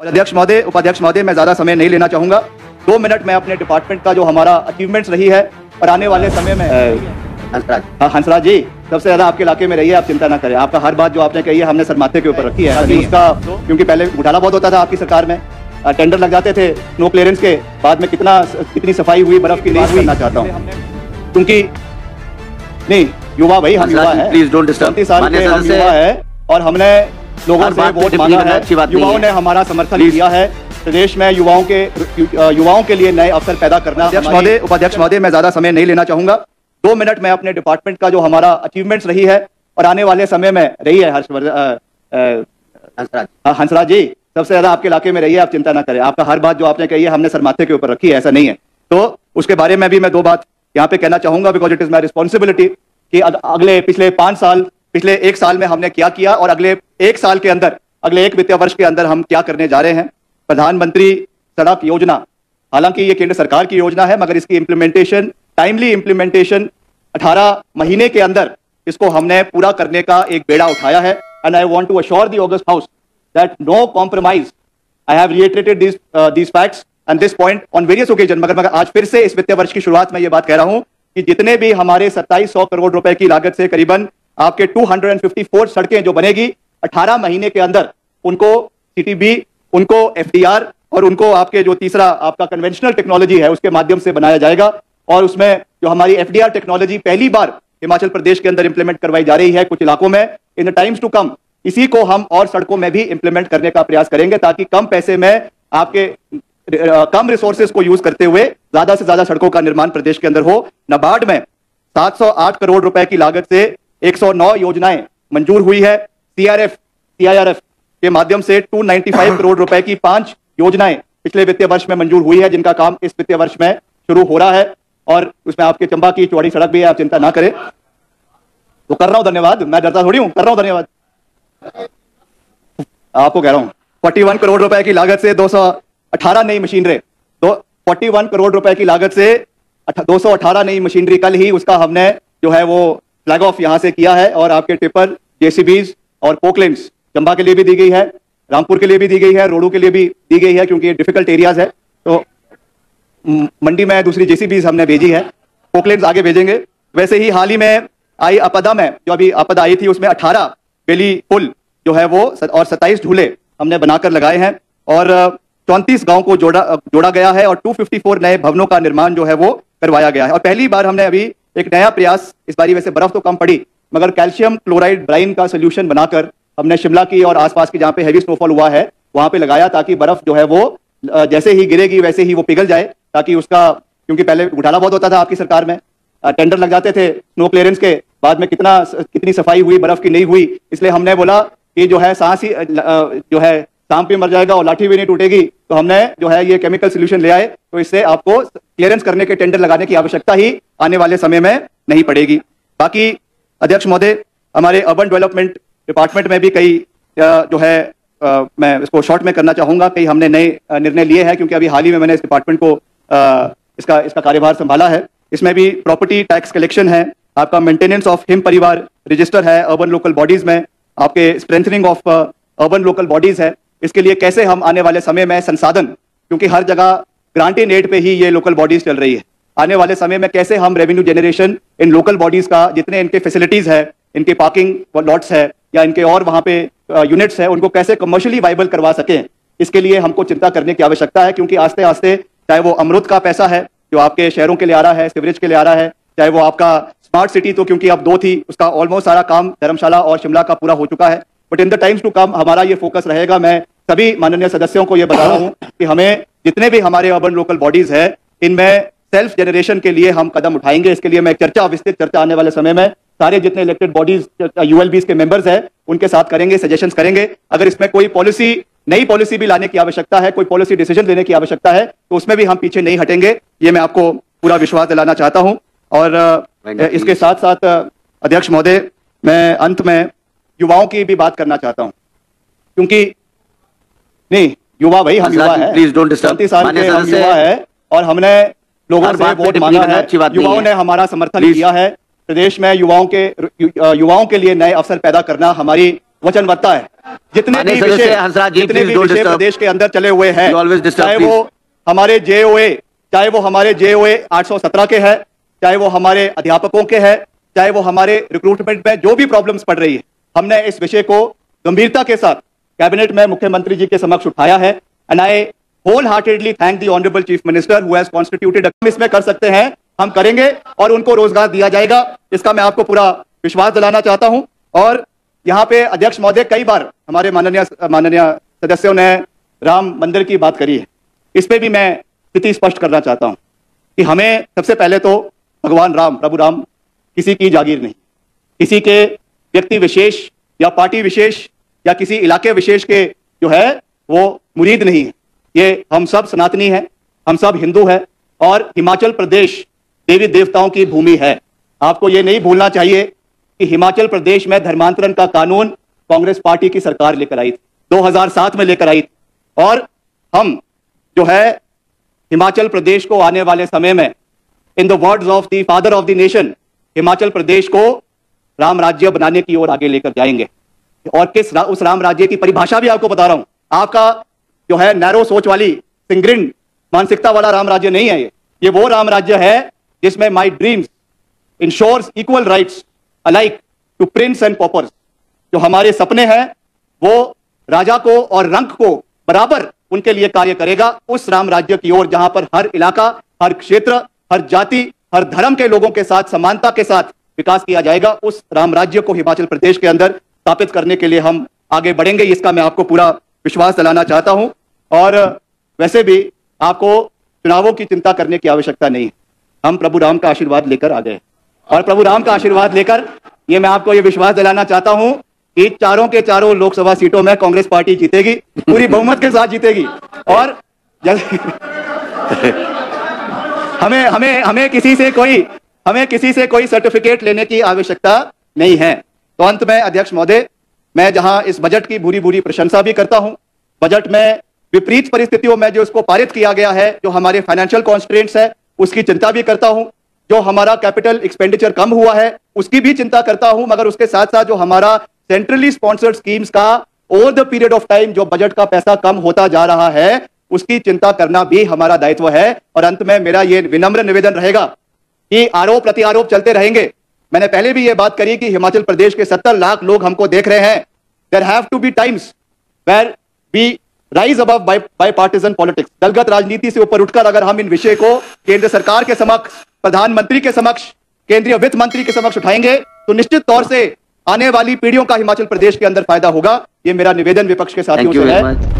और अध्यक्ष महोदय, उपाध्यक्ष महोदय, मैं ज्यादा समय नहीं लेना चाहूंगा। 2 मिनट में अपने डिपार्टमेंट का जो हमारा अचीवमेंट्स रही है और आने वाले समय में हंसराज जी सबसे ज्यादा आपके इलाके में रही है, आप चिंता ना करें। आपका हर बात जो आपने कही है हमने सर माथे के ऊपर रखी है। अभी उसका क्योंकि पहले घोटाला बहुत होता था आपकी सरकार में, टेंडर लग जाते थे स्नो क्लियरेंस के बाद में कितनी सफाई हुई, बर्फ की नहीं हुई, करना चाहता हूँ क्योंकि नहीं युवा भाई हम युवा है, प्लीज डोंट डिस्टर्ब। 35 साल के हम युवा है और हमने लोगों से वोट मांगा है, युवाओं ने हमारा समर्थन किया है। प्रदेश में युवाओं के लिए नए अवसर पैदा करना। अध्यक्ष महोदय, उपाध्यक्ष महोदय, मैं ज्यादा समय नहीं लेना चाहूंगा। 2 मिनट में अपने डिपार्टमेंट का जो हमारा अचीवमेंट्स रही है और आने वाले समय में रही है हंसराज जी सबसे ज्यादा आपके इलाके में रही है, आप चिंता ना करें। आपका हर बात जो आपने कही है हमने सर माथे के ऊपर रखी है, ऐसा नहीं है। तो उसके बारे में भी मैं 2 बात यहाँ पे कहना चाहूंगा because it is my responsibility कि अगले पिछले 5 साल, पिछले 1 साल में हमने क्या किया और अगले 1 साल के अंदर, अगले 1 वित्तीय वर्ष के अंदर हम क्या करने जा रहे हैं। प्रधानमंत्री सड़क योजना, हालांकि ये केंद्र सरकार की योजना है मगर इसकी इम्प्लीमेंटेशन, टाइमली इम्प्लीमेंटेशन 18 महीने के अंदर इसको हमने पूरा करने का एक बेड़ा उठाया है। And I want to assure the august house that no compromise. I have reiterated these facts and this point on various occasion. मगर आज फिर से इस वित्तीय वर्ष की शुरुआत में ये बात कह रहा हूं कि जितने भी हमारे 2700 करोड़ रुपए की लागत से करीबन आपके 254 सड़कें जो बनेगी 18 महीने के अंदर, उनको सीटीबी, उनको एफडीआर और उनको आपके जो तीसरा आपका कन्वेंशनल टेक्नोलॉजी है उसके माध्यम से बनाया जाएगा। और उसमें जो हमारी एफडीआर टेक्नोलॉजी पहली बार हिमाचल प्रदेश के अंदर इंप्लीमेंट करवाई जा रही है कुछ इलाकों में, in the times to come इसी को हम और सड़कों में भी इंप्लीमेंट करने का प्रयास करेंगे ताकि कम पैसे में आपके कम रिसोर्सेज को यूज करते हुए ज्यादा से ज्यादा सड़कों का निर्माण प्रदेश के अंदर हो। नाबार्ड में 708 करोड़ रुपए की लागत से 109 योजनाएं मंजूर हुई है। सीआईआरएफ के माध्यम से 295 करोड़ रुपए की 5 योजनाएं पिछले वित्तीय वर्ष में मंजूर हुई है जिनका काम इस वित्तीय वर्ष में शुरू हो रहा है। और उसमें आपके चंबा की चौड़ी सड़क भी है, आप चिंता ना करें। तो कर रहा हूं, धन्यवाद, मैं डरता थोड़ी हूं, कर रहा हूं, धन्यवाद आपको कह रहा हूं। 41 करोड़ रुपए की लागत से 218 नई मशीनरी, 41 करोड़ रुपए की लागत से 218 नई मशीनरी कल ही उसका हमने जो है वो फ्लैग ऑफ यहां से किया है। और आपके टिपर, जेसीबीज और पोकलेंस चंबा के लिए भी दी गई है, रामपुर के लिए भी दी गई है, रोडू के लिए भी दी गई है क्योंकि डिफिकल्ट एरियाज है। तो मंडी में दूसरी जेसीबीज हमने भेजी है, पोकलेंस आगे भेजेंगे। वैसे ही हाल ही में आई आपदा में, जो अभी आपदा आई थी उसमें 18 बेली पुल जो है वो और 27 झूले हमने बनाकर लगाए हैं और 34 गांव को जोड़ा गया है और 254 नए भवनों का निर्माण जो है वो करवाया गया है। और पहली बार हमने अभी एक नया प्रयास, इस बारी वैसे बर्फ तो कम पड़ी मगर कैल्शियम क्लोराइड ब्राइन का सोल्यूशन बनाकर हमने शिमला की और आसपास की जहां पे हैवी स्नोफॉल हुआ है वहां पे लगाया ताकि बर्फ जो है वो जैसे ही गिरेगी वैसे ही वो पिघल जाए, ताकि उसका, क्योंकि पहले घोटाला बहुत होता था आपकी सरकार में, टेंडर लग जाते थे स्नो क्लियरेंस के बाद में कितनी सफाई हुई, बर्फ की नहीं हुई। इसलिए हमने बोला कि जो है सांस ही जो है सांप भी मर जाएगा और लाठी भी नहीं टूटेगी, तो हमने जो है ये केमिकल सोल्यूशन ले आए, तो इससे आपको क्लियरेंस करने के टेंडर लगाने की आवश्यकता ही आने वाले समय में नहीं पड़ेगी। बाकी अध्यक्ष महोदय, हमारे अर्बन डेवलपमेंट डिपार्टमेंट में भी कई जो है मैं इसको शॉर्ट में करना चाहूंगा, कई हमने नए निर्णय लिए हैं क्योंकि अभी हाल ही में मैंने इस डिपार्टमेंट को इसका कार्यभार संभाला है। इसमें भी प्रॉपर्टी टैक्स कलेक्शन है, आपका मेंटेनेंस ऑफ हिम परिवार रजिस्टर है, अर्बन लोकल बॉडीज में आपके strengthening of urban local bodies है। इसके लिए कैसे हम आने वाले समय में संसाधन, क्योंकि हर जगह ग्रांटेड एड पे ही ये लोकल बॉडीज चल रही है, आने वाले समय में कैसे हम revenue generation in local bodies का, जितने इनके फैसिलिटीज है, इनके पार्किंग लॉट्स है या इनके और वहां पे यूनिट्स है, उनको कैसे कमर्शियली वाइबल करवा सकें, इसके लिए हमको चिंता करने की आवश्यकता है। क्योंकि आस्ते आस्ते चाहे वो अमृत का पैसा है जो आपके शहरों के लिए आ रहा है, सिवरेज के लिए आ रहा है, चाहे वो आपका स्मार्ट सिटी, तो क्योंकि अब 2 थी उसका ऑलमोस्ट सारा काम धर्मशाला और शिमला का पूरा हो चुका है, but in the times to come हमारा ये फोकस रहेगा। मैं सभी माननीय सदस्यों को ये बता रहा हूँ कि हमें जितने भी हमारे अर्बन लोकल बॉडीज है इनमें सेल्फ जनरेशन के लिए हम कदम उठाएंगे। इसके लिए मैं एक विस्तृत चर्चा आने वाले समय में सारे जितने इलेक्टेड बॉडीज यूएलबीज के मेंबर्स हैं उनके साथ करेंगे, सजेशंस करेंगे। अगर इसमें कोई पॉलिसी, नई पॉलिसी भी लाने की आवश्यकता है, कोई पॉलिसी डिसीजन लेने की आवश्यकता है, तो उसमें भी हम पीछे नहीं हटेंगे, ये मैं आपको पूरा विश्वास दिलाना चाहता हूं। और इसके साथ साथ अध्यक्ष महोदय, मैं अंत में युवाओं की भी बात करना चाहता हूं क्योंकि नहीं युवा भाई हम युवा है, प्लीज डोंट डिस्टर्ब। 35 साल के हम युवा है और हमने लोगों से वोट मांगा है, युवाओं ने हमारा समर्थन किया है। प्रदेश में युवाओं के लिए नए अवसर पैदा करना हमारी वचनबद्धता है। जितने भी विषय प्रदेश के अंदर चले हुए हैं, चाहे वो हमारे जेओए 817 के हैं, चाहे वो हमारे अध्यापकों के हैं, चाहे वो हमारे रिक्रूटमेंट में जो भी प्रॉब्लम्स पड़ रही है, हमने इस विषय को गंभीरता के साथ कैबिनेट में मुख्यमंत्री जी के समक्ष उठाया है। And I wholeheartedly thank the honourable chief minister who has constituted. इसमें कर सकते हैं, हम करेंगे और उनको रोजगार दिया जाएगा, इसका मैं आपको पूरा विश्वास दिलाना चाहता हूं। और यहाँ पे अध्यक्ष महोदय कई बार हमारे माननीय सदस्यों ने राम मंदिर की बात करी है, इस पे भी मैं स्थिति स्पष्ट करना चाहता हूं कि हमें सबसे पहले तो भगवान राम, प्रभु राम किसी की जागीर नहीं, किसी के व्यक्ति विशेष या पार्टी विशेष या किसी इलाके विशेष के जो है वो मुरीद नहीं है। ये हम सब सनातनी हैं, हम सब हिंदू हैं और हिमाचल प्रदेश देवी देवताओं की भूमि है। आपको ये नहीं भूलना चाहिए कि हिमाचल प्रदेश में धर्मांतरण का कानून कांग्रेस पार्टी की सरकार लेकर आई थी, 2007 में लेकर आई थी। और हम जो है हिमाचल प्रदेश को आने वाले समय में, in the words of the father of the nation, Himachal Pradesh को राम राज्य बनाने की ओर आगे लेकर जाएंगे। और उस राम राज्य की परिभाषा भी आपको बता रहा हूं। आपका जो है नैरो सोच वाली सिंग्रिन मानसिकता वाला राम राज्य नहीं है, ये वो राम राज्य है जिसमें my dreams ensures equal rights alike to prince and paupers. जो हमारे सपने हैं वो राजा को और रंक को बराबर उनके लिए कार्य करेगा, उस राम राज्य की ओर जहां पर हर इलाका, हर क्षेत्र, हर जाति, हर धर्म के लोगों के साथ समानता के साथ विकास किया जाएगा। उस राम राज्य को हिमाचल प्रदेश के अंदर स्थापित करने के लिए हम आगे बढ़ेंगे, इसका मैं आपको पूरा विश्वास दिलाना चाहता हूं। और वैसे भी आपको चुनावों की चिंता करने की आवश्यकता नहीं है, हम प्रभु राम का आशीर्वाद लेकर आ गए। और प्रभु राम का आशीर्वाद लेकर ये मैं आपको ये विश्वास दिलाना चाहता हूं कि चारों के चारों लोकसभा सीटों में कांग्रेस पार्टी जीतेगी, पूरी बहुमत के साथ जीतेगी। और हमें किसी से कोई सर्टिफिकेट लेने की आवश्यकता नहीं है। तो अंत में अध्यक्ष महोदय, मैं जहां इस बजट की बुरी प्रशंसा भी करता हूं, बजट में विपरीत परिस्थितियों में जो इसको पारित किया गया है, जो हमारे फाइनेंशियल कॉन्स्ट्रेंट्स है, उसकी चिंता भी करता हूं। जो हमारा कैपिटल एक्सपेंडिचर कम हुआ है उसकी भी चिंता करता हूं, मगर उसके साथ साथ जो हमारा सेंट्रली स्पॉन्सर्ड स्कीम्स का over the period of time जो बजट का पैसा कम होता जा रहा है, उसकी चिंता करना भी हमारा दायित्व है। और अंत में मेरा यह विनम्र निवेदन रहेगा कि आरोप प्रत्यारोप चलते रहेंगे। मैंने पहले भी यह बात करी कि हिमाचल प्रदेश के 70 लाख लोग हमको देख रहे हैं। There have to be times where we rise above by partisan politics. दलगत राजनीति से ऊपर उठकर अगर हम इन विषय को केंद्र सरकार के समक्ष, प्रधानमंत्री के समक्ष, केंद्रीय वित्त मंत्री के समक्ष उठाएंगे तो निश्चित तौर से आने वाली पीढ़ियों का हिमाचल प्रदेश के अंदर फायदा होगा। ये मेरा निवेदन विपक्ष के साथियों से है।